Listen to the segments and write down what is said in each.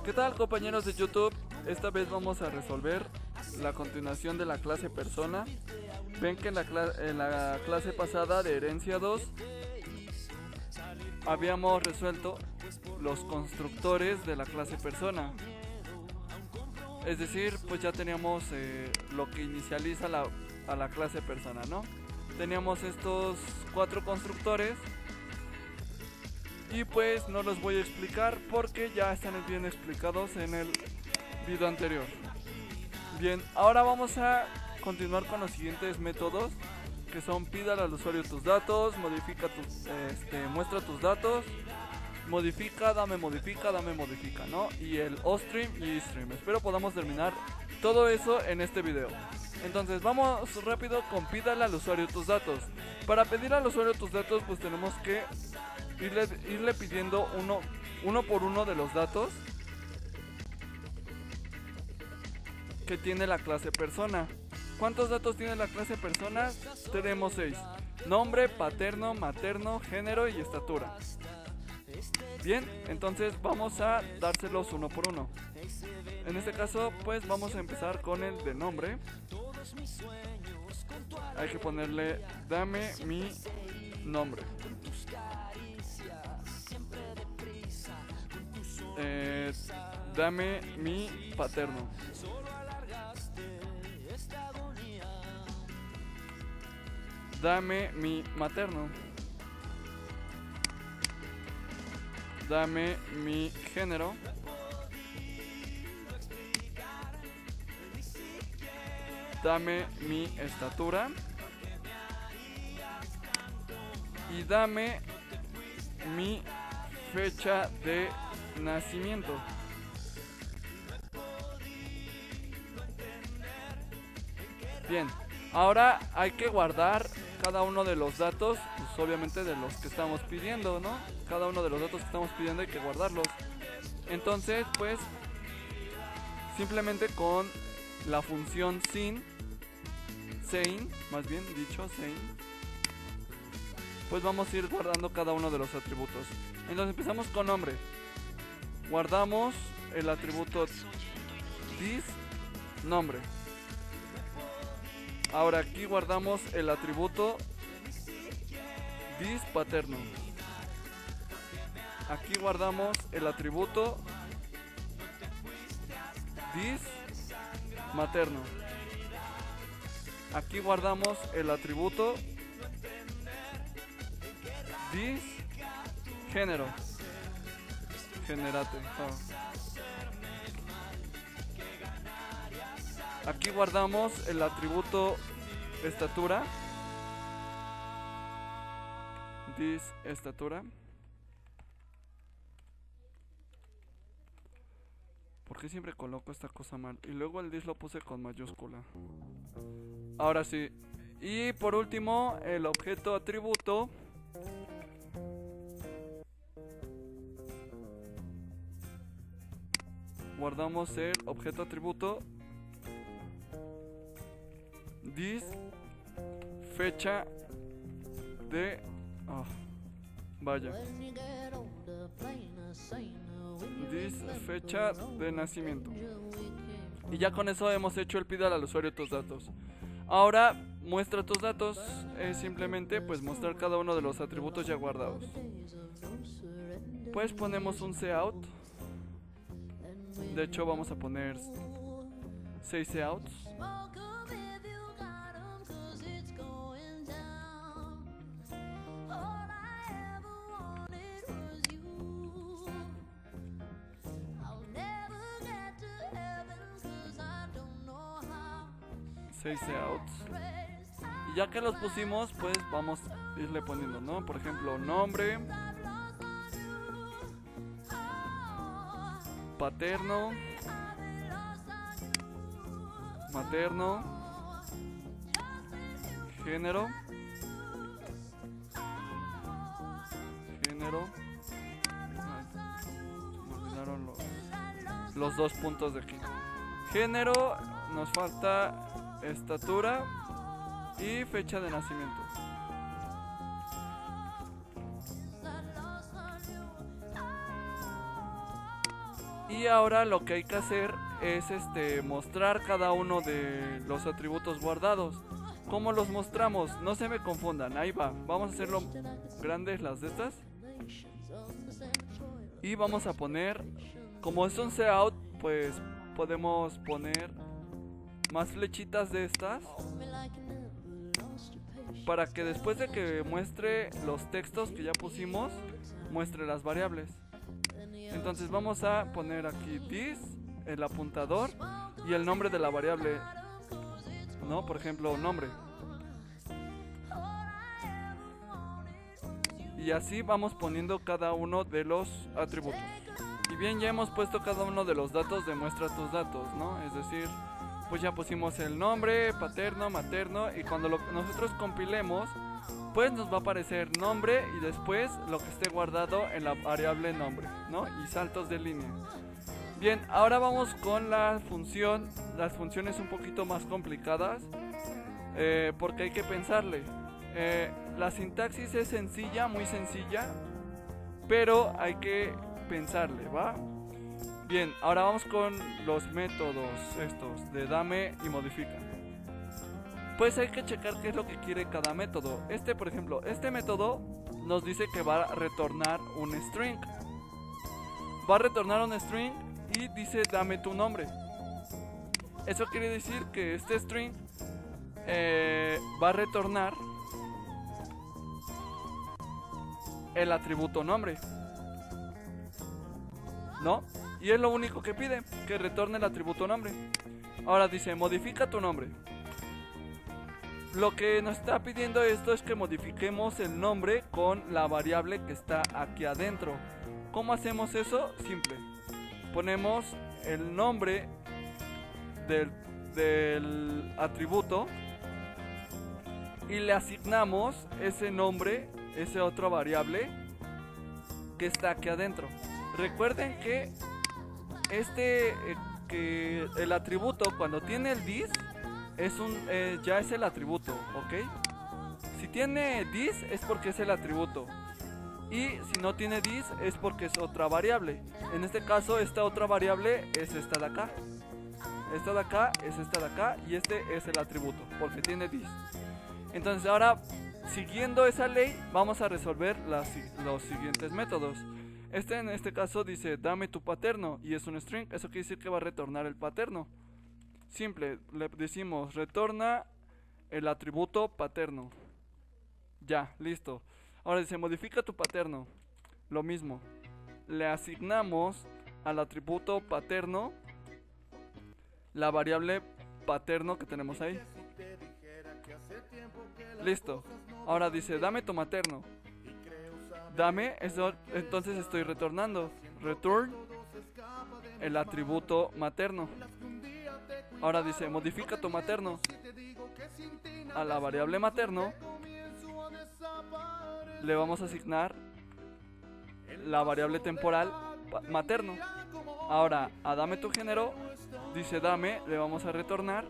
¿Qué tal, compañeros de YouTube? Esta vez vamos a resolver la continuación de la clase persona. Ven que en la clase pasada de herencia 2 habíamos resuelto los constructores de la clase persona. Es decir, pues ya teníamos lo que inicializa a la clase persona, ¿no? Teníamos estos 4 constructores y pues no los voy a explicar porque ya están bien explicados en el video anterior. Bien, ahora vamos a continuar con los siguientes métodos, que son pídale al usuario tus datos, muestra tus datos, modifica, dame modifica, ¿no? Y el ostream y estream. Espero podamos terminar todo eso en este video. Entonces vamos rápido con pídale al usuario tus datos. Para pedir al usuario tus datos, pues tenemos que irle pidiendo uno por uno de los datos que tiene la clase persona. ¿Cuántos datos tiene la clase persona? Tenemos 6. Nombre, paterno, materno, género y estatura. Bien, entonces vamos a dárselos uno por uno. En este caso, pues vamos a empezar con el de nombre. Hay que ponerle dame mi nombre. Dame mi paterno. Dame mi materno. Dame mi género. Dame mi estatura. Y dame mi fecha de nacimiento. Bien, ahora hay que guardar cada uno de los datos, pues obviamente de los que estamos pidiendo, ¿no? Cada uno de los datos que estamos pidiendo hay que guardarlos. Entonces, pues, simplemente con la función sein, más bien dicho, sein, pues vamos a ir guardando cada uno de los atributos. Entonces empezamos con nombre. Guardamos el atributo this, nombre. Ahora aquí guardamos el atributo this paterno. Aquí guardamos el atributo this materno. Aquí guardamos el atributo this género. Generate. Aquí guardamos el atributo estatura. This estatura. ¿Por qué siempre coloco esta cosa mal? Y luego el this lo puse con mayúscula. Ahora sí. Y por último, el objeto atributo. Guardamos el objeto atributo this fecha de this fecha de nacimiento. Y ya con eso hemos hecho el pídale al usuario tus datos. Ahora muestra tus datos. Es simplemente pues mostrar cada uno de los atributos ya guardados. Pues ponemos un cout. De hecho vamos a poner 6 couts. Y ya que los pusimos, pues vamos a irle poniendo, ¿no? Por ejemplo, nombre, paterno, materno, género, me olvidaron los 2 puntos de aquí. Género, nos falta estatura y fecha de nacimiento. Y ahora lo que hay que hacer es mostrar cada uno de los atributos guardados. ¿Cómo los mostramos? No se me confundan, ahí va. Vamos a hacerlo grandes las de estas. Y vamos a poner, como es un cout, pues podemos poner más flechitas de estas, para que después de que muestre los textos que ya pusimos, muestre las variables. Entonces vamos a poner aquí this, el apuntador y el nombre de la variable, ¿no? Por ejemplo, nombre. Y así vamos poniendo cada uno de los atributos. Y bien, ya hemos puesto cada uno de los datos de muestra tus datos, ¿no? Es decir, pues ya pusimos el nombre, paterno, materno, y cuando nosotros compilemos, pues nos va a aparecer nombre y después lo que esté guardado en la variable nombre, ¿no? Y saltos de línea. Bien, ahora vamos con la función, las funciones un poquito más complicadas, porque hay que pensarle. La sintaxis es sencilla, muy sencilla, pero hay que pensarle, ¿va? Bien, ahora vamos con los métodos estos de dame y modifica. Pues hay que checar qué es lo que quiere cada método. Por ejemplo, este método nos dice que va a retornar un string. Va a retornar un string y dice dame tu nombre. Eso quiere decir que este string va a retornar el atributo nombre, ¿no? Y es lo único que pide, que retorne el atributo nombre. Ahora dice modifica tu nombre. Lo que nos está pidiendo esto es que modifiquemos el nombre con la variable que está aquí adentro. ¿Cómo hacemos eso? Simple. Ponemos el nombre del atributo y le asignamos ese nombre, esa otra variable que está aquí adentro. Recuerden que que el atributo cuando tiene el this ya es el atributo, ¿ok? Si tiene this es porque es el atributo, y si no tiene this es porque es otra variable. En este caso esta otra variable es esta de acá. Esta de acá es esta de acá, y este es el atributo porque tiene this. Entonces ahora, siguiendo esa ley, vamos a resolver los siguientes métodos. En este caso dice dame tu paterno y es un string. Eso quiere decir que va a retornar el paterno. Simple, le decimos retorna el atributo paterno. Ya, listo. Ahora dice modifica tu paterno. Lo mismo, le asignamos al atributo paterno la variable paterno que tenemos ahí. Listo. Ahora dice dame tu materno. Dame, entonces estoy retornando return el atributo materno. Ahora dice modifica tu materno. A la variable materno le vamos a asignar la variable temporal materno. Ahora a dame tu género, dice dame, le vamos a retornar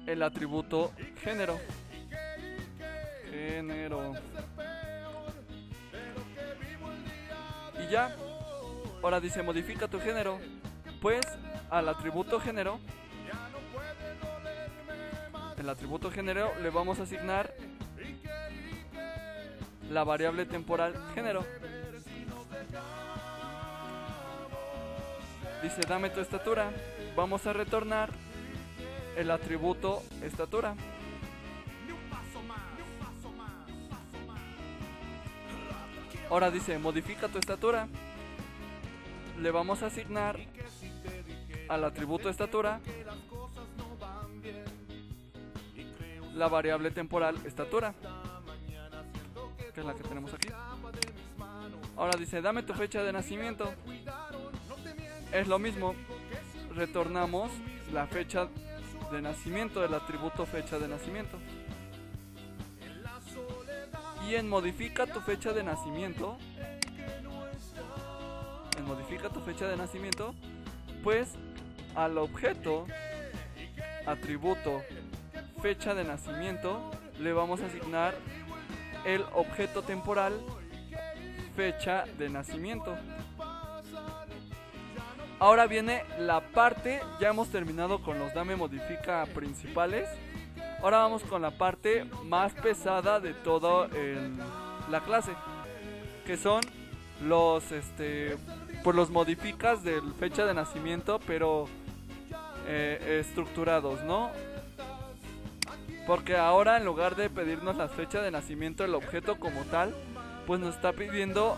el atributo género. Y ya. Ahora dice modifica tu género. Pues al atributo género, el atributo género le vamos a asignar la variable temporal género. Dice dame tu estatura. Vamos a retornar el atributo estatura. Ahora dice modifica tu estatura. Le vamos a asignar al atributo estatura la variable temporal estatura, que es la que tenemos aquí. Ahora dice dame tu fecha de nacimiento. Es lo mismo, retornamos la fecha de nacimiento, el atributo fecha de nacimiento. Y en modifica tu fecha de nacimiento, pues al objeto atributo fecha de nacimiento le vamos a asignar el objeto temporal fecha de nacimiento. Ahora viene la parte, ya hemos terminado con los dame modifica principales. Ahora vamos con la parte más pesada de toda la clase, que son los pues los modificas de fecha de nacimiento, pero estructurados, ¿no? Porque ahora en lugar de pedirnos la fecha de nacimiento, el objeto como tal, pues nos está pidiendo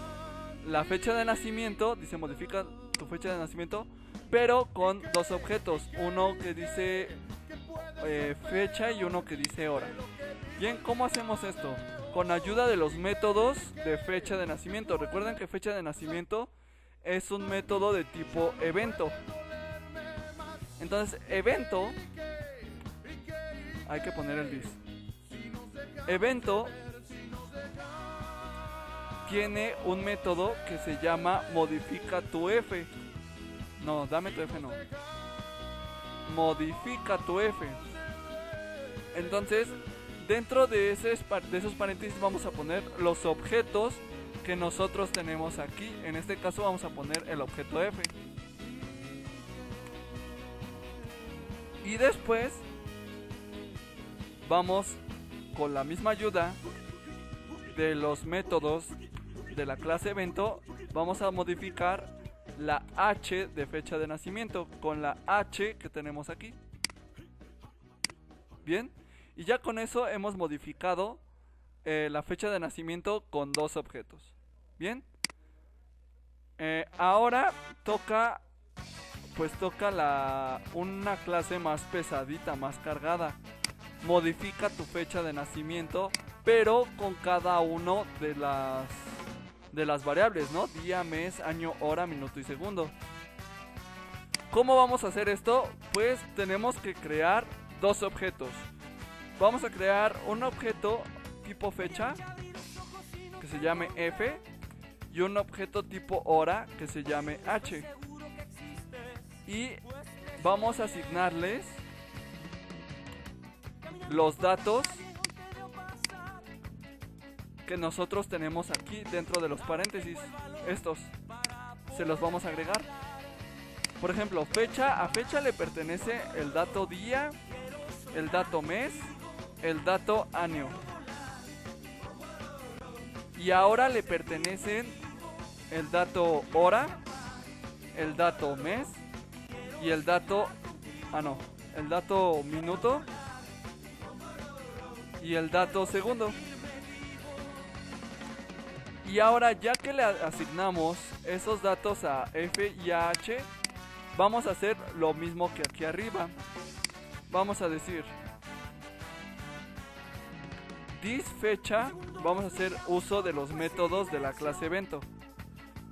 la fecha de nacimiento. Dice modifica tu fecha de nacimiento, pero con dos objetos, uno que dice fecha y uno que dice hora. Bien, ¿cómo hacemos esto? Con ayuda de los métodos de fecha de nacimiento. Recuerden que fecha de nacimiento es un método de tipo evento. Entonces, evento, hay que poner el bis. Evento tiene un método que se llama modifica tu f. No, dame tu f, no. Modifica tu f. Entonces, dentro de esos paréntesis vamos a poner los objetos que nosotros tenemos aquí. En este caso vamos a poner el objeto f. Y después vamos con la misma ayuda de los métodos de la clase evento, vamos a modificar la h de fecha de nacimiento con la h que tenemos aquí. Bien, y ya con eso hemos modificado la fecha de nacimiento con dos objetos. Bien, ahora toca una clase más pesadita, más cargada. Modifica tu fecha de nacimiento, pero con cada uno de las variables, ¿no? Día, mes, año, hora, minuto y segundo. ¿Cómo vamos a hacer esto? Pues tenemos que crear dos objetos. Vamos a crear un objeto tipo fecha que se llame f y un objeto tipo hora que se llame h. Y vamos a asignarles los datos que nosotros tenemos aquí dentro de los paréntesis. Estos se los vamos a agregar. Por ejemplo, a fecha le pertenece el dato día, el dato mes, el dato año. Y ahora le pertenecen el dato hora, el dato mes y el dato el dato minuto y el dato segundo. Y ahora, ya que le asignamos esos datos a f y a h, vamos a hacer lo mismo que aquí arriba. Vamos a decir this fecha, vamos a hacer uso de los métodos de la clase evento.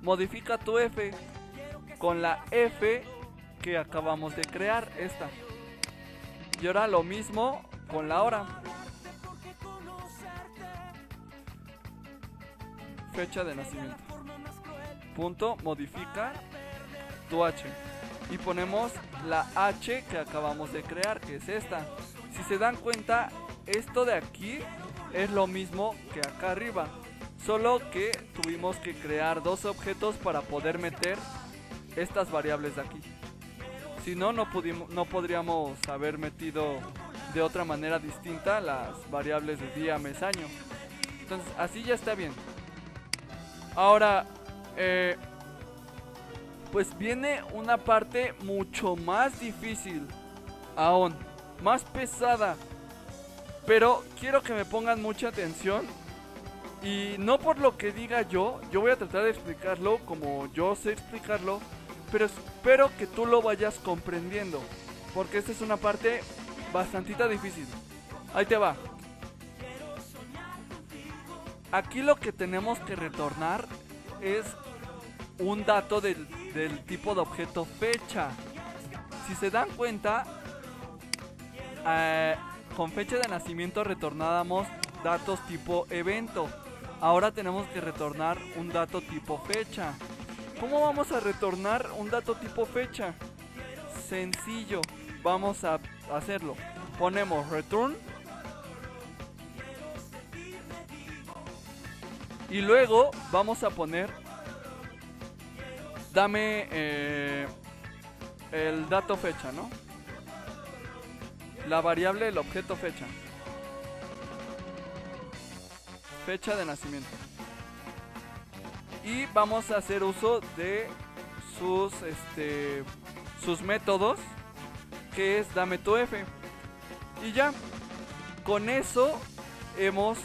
Modifica tu f con la f que acabamos de crear, esta. Y ahora lo mismo con la hora. Fecha de nacimiento. Punto, modifica tu h. Y ponemos la h que acabamos de crear, que es esta. Si se dan cuenta, esto de aquí es lo mismo que acá arriba. Solo que tuvimos que crear dos objetos para poder meter estas variables de aquí. Si no, no podríamos haber metido de otra manera distinta las variables de día, mes, año. Entonces, así ya está bien. Ahora, pues viene una parte mucho más difícil, aún más pesada. Pero quiero que me pongan mucha atención. Y no por lo que diga yo voy a tratar de explicarlo como yo sé explicarlo, pero espero que tú lo vayas comprendiendo, porque esta es una parte bastantita difícil. Ahí te va. Aquí lo que tenemos que retornar es un dato del tipo de objeto fecha. Si se dan cuenta, con fecha de nacimiento retornábamos datos tipo evento. Ahora tenemos que retornar un dato tipo fecha. ¿Cómo vamos a retornar un dato tipo fecha? Sencillo, vamos a hacerlo. Ponemos return y luego vamos a poner dame el dato fecha, ¿no? La variable, el objeto fecha. Fecha de nacimiento. Y vamos a hacer uso de sus métodos, que es dame tu f. Y ya, con eso hemos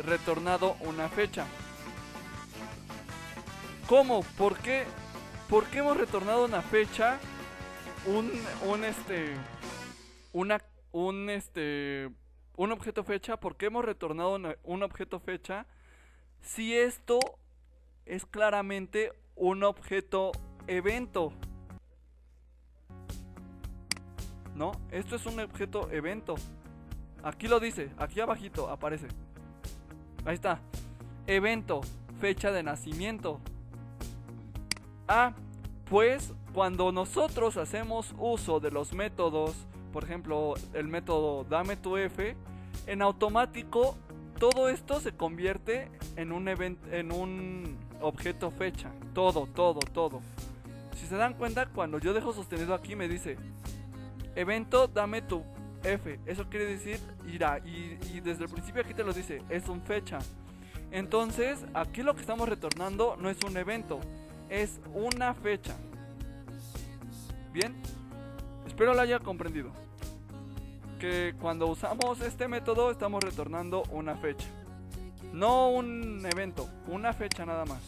retornado una fecha. ¿Cómo? ¿Por qué? ¿Por qué hemos retornado una fecha? Un objeto fecha. ¿Por qué hemos retornado un objeto fecha? Si esto es claramente un objeto evento. ¿No? Esto es un objeto evento. Aquí lo dice, aquí abajito aparece. Ahí está. Evento, fecha de nacimiento. Ah, pues cuando nosotros hacemos uso de los métodos, por ejemplo, el método dame tu f, en automático todo esto se convierte en un objeto fecha. Todo. Si se dan cuenta, cuando yo dejo sostenido aquí me dice evento dame tu f. Eso quiere decir irá. Y desde el principio aquí te lo dice, es un fecha. Entonces aquí lo que estamos retornando no es un evento, es una fecha. Bien, espero lo haya comprendido, que cuando usamos este método estamos retornando una fecha, no un evento, una fecha nada más.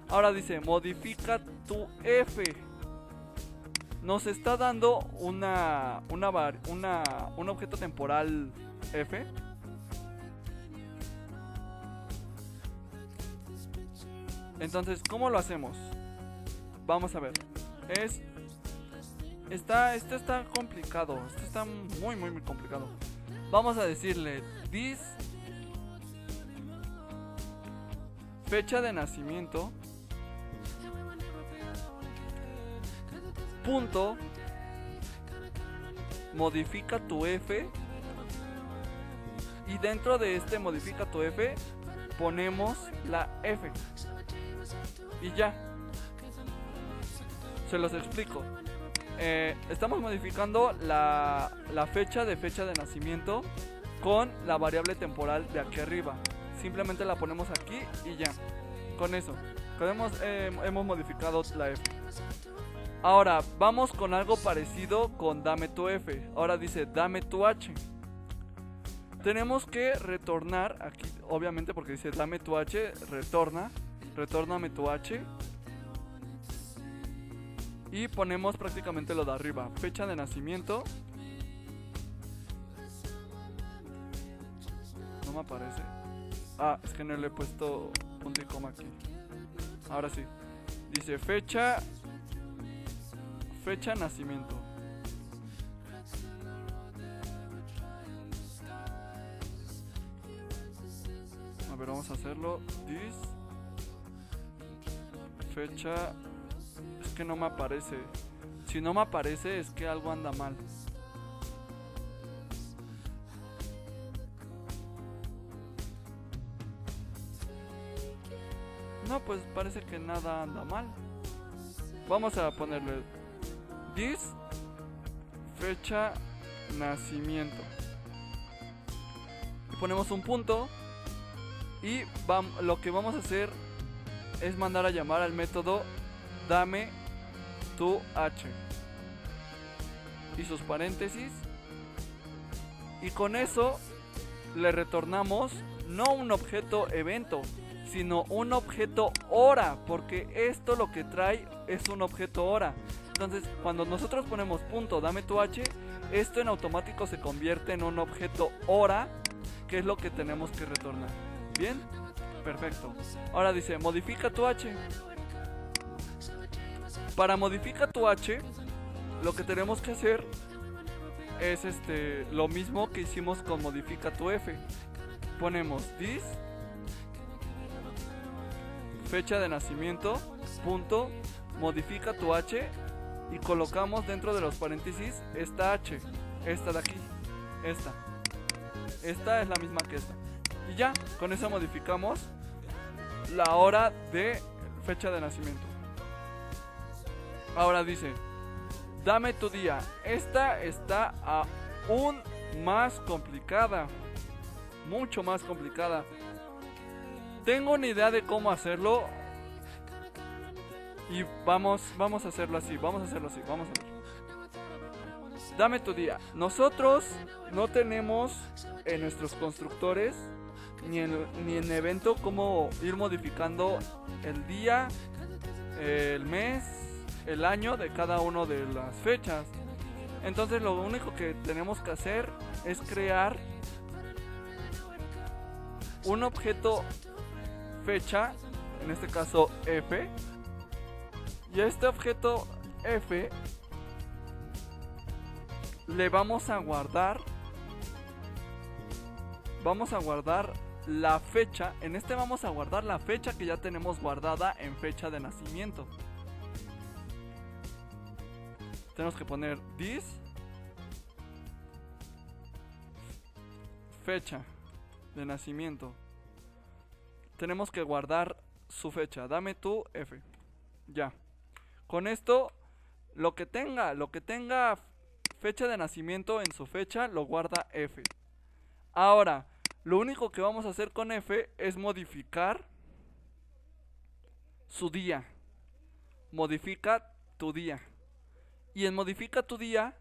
Ahora dice modifica tu f. Nos está dando un objeto temporal f. Entonces, ¿cómo lo hacemos? Vamos a ver. Esto está complicado. Esto está muy complicado. Vamos a decirle this fecha de nacimiento punto modifica tu f, y dentro de este modifica tu f ponemos la f y ya. Se los explico. Estamos modificando la fecha de nacimiento con la variable temporal de aquí arriba. Simplemente la ponemos aquí y ya. Con eso hemos modificado la f. Ahora vamos con algo parecido con dame tu f. Ahora dice dame tu h. Tenemos que retornar aquí, obviamente, porque dice dame tu h, retórname tu h. Y ponemos prácticamente lo de arriba, fecha de nacimiento. No me aparece. Ah, es que no le he puesto punto y coma aquí. Ahora sí. Dice fecha nacimiento. A ver, vamos a hacerlo. This fecha. Es que no me aparece. Si no me aparece es que algo anda mal. No, pues parece que nada anda mal. Vamos a ponerle this fecha nacimiento. Y ponemos un punto. Y lo que vamos a hacer es mandar a llamar al método dame tu h y sus paréntesis, y con eso le retornamos no un objeto evento, sino un objeto hora, porque esto lo que trae es un objeto hora. Entonces cuando nosotros ponemos punto dame tu h, esto en automático se convierte en un objeto hora, que es lo que tenemos que retornar. Bien, perfecto. Ahora dice modifica tu h. Para modifica tu h, lo que tenemos que hacer es lo mismo que hicimos con modifica tu f. Ponemos this fecha de nacimiento punto modifica tu h, y colocamos dentro de los paréntesis esta h, esta de aquí, esta es la misma que esta, y ya, con eso modificamos la hora de fecha de nacimiento. Ahora dice, dame tu día. Esta está aún más complicada, mucho más complicada. Tengo una idea de cómo hacerlo y vamos a hacerlo así, vamos a ver. Dame tu día. Nosotros no tenemos en nuestros constructores ni en evento cómo ir modificando el día, el mes, el año de cada una de las fechas. Entonces lo único que tenemos que hacer es crear un objeto fecha, en este caso F, y a este objeto F le vamos a guardar la fecha. En este vamos a guardar la fecha que ya tenemos guardada en fecha de nacimiento. Tenemos que poner this fecha de nacimiento. Tenemos que guardar su fecha. Dame tu F. Ya. Con esto, lo que tenga fecha de nacimiento en su fecha, lo guarda F. Ahora, lo único que vamos a hacer con F es modificar su día. Modifica tu día. Y en modifica tu día...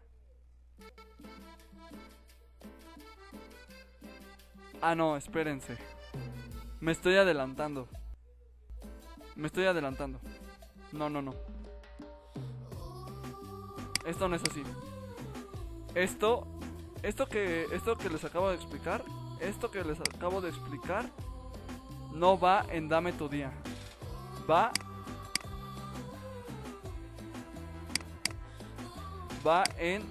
Ah, no, espérense. Me estoy adelantando. No. Esto no es así. Esto que les acabo de explicar, no va en dame tu día. Va en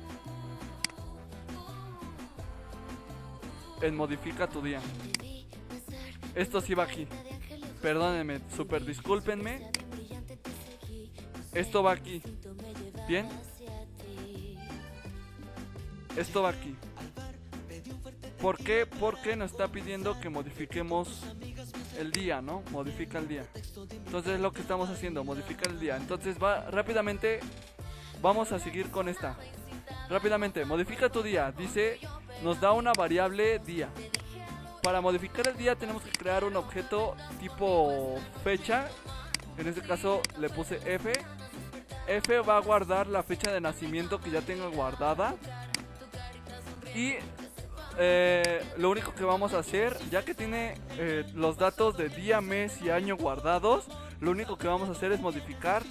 modifica tu día. Esto sí va aquí. Perdónenme, super discúlpenme. Esto va aquí. Bien. Esto va aquí. ¿Por qué? Porque nos está pidiendo que modifiquemos el día, ¿no? Modifica el día. Entonces es lo que estamos haciendo, modificar el día. Entonces rápidamente vamos a seguir con esta. Rápidamente, modifica tu día. Dice, nos da una variable día. Para modificar el día tenemos que crear un objeto tipo fecha. En este caso le puse F. F va a guardar la fecha de nacimiento que ya tenga guardada. Y lo único que vamos a hacer, ya que tiene los datos de día, mes y año guardados, lo único que vamos a hacer es modificar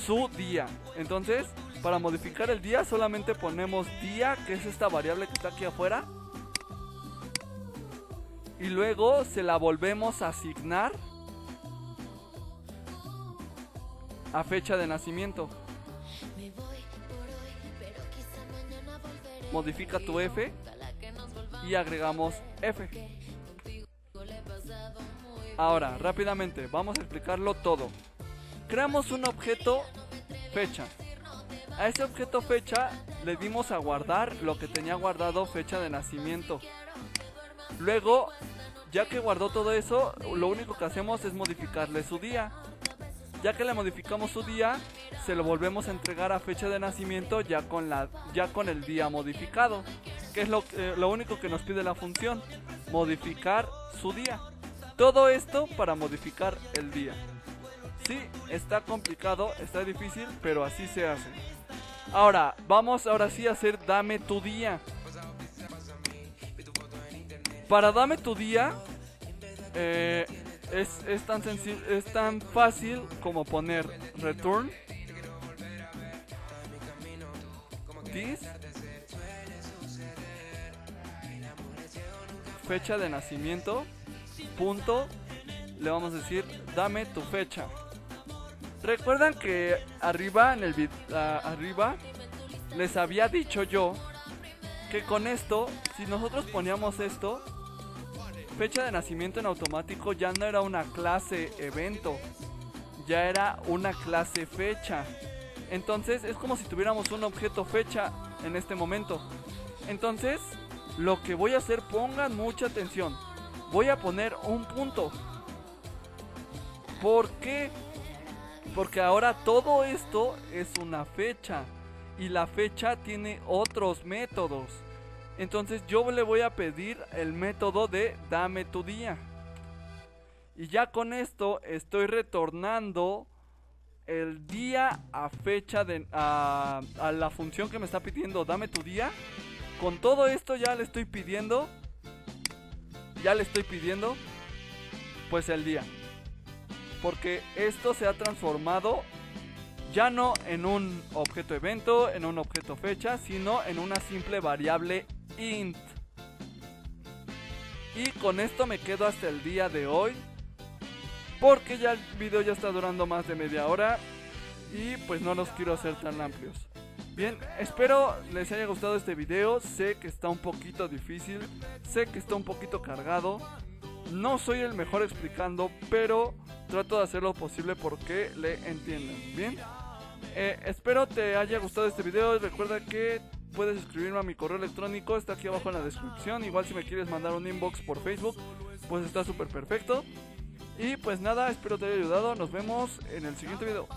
su día. Entonces, para modificar el día solamente ponemos día, que es esta variable que está aquí afuera. Y luego se la volvemos a asignar a fecha de nacimiento. Modifica tu F y agregamos F. Ahora, rápidamente, vamos a explicarlo todo. Creamos un objeto fecha. A ese objeto fecha le dimos a guardar lo que tenía guardado fecha de nacimiento. Luego, ya que guardó todo eso, lo único que hacemos es modificarle su día. Ya que le modificamos su día, se lo volvemos a entregar a fecha de nacimiento ya con el día modificado. Que es lo único que nos pide la función, modificar su día. Todo esto para modificar el día. Sí, está complicado, está difícil, pero así se hace. Ahora, vamos ahora sí a hacer dame tu día. Para dame tu día, es tan sencillo, es tan fácil como poner return this fecha de nacimiento punto, le vamos a decir dame tu fecha. Recuerdan que arriba en el arriba les había dicho yo que con esto, si nosotros poníamos esto, fecha de nacimiento en automático ya no era una clase evento, ya era una clase fecha. Entonces es como si tuviéramos un objeto fecha en este momento. Entonces lo que voy a hacer, pongan mucha atención, voy a poner un punto. ¿Por qué? Porque ahora todo esto es una fecha. Y la fecha tiene otros métodos. Entonces yo le voy a pedir el método de dame tu día. Y ya con esto estoy retornando el día a fecha a la función que me está pidiendo dame tu día. Con todo esto ya le estoy pidiendo pues el día. Porque esto se ha transformado ya no en un objeto evento, en un objeto fecha, sino en una simple variable int. Y con esto me quedo hasta el día de hoy, porque ya el video ya está durando más de media hora y pues no los quiero hacer tan amplios. Bien, espero les haya gustado este video. Sé que está un poquito difícil, sé que está un poquito cargado. No soy el mejor explicando, pero trato de hacer lo posible porque le entiendan. Bien, espero te haya gustado este video. Recuerda que puedes escribirme a mi correo electrónico, está aquí abajo en la descripción. Igual si me quieres mandar un inbox por Facebook, pues está súper perfecto. Y pues nada, espero te haya ayudado. Nos vemos en el siguiente video.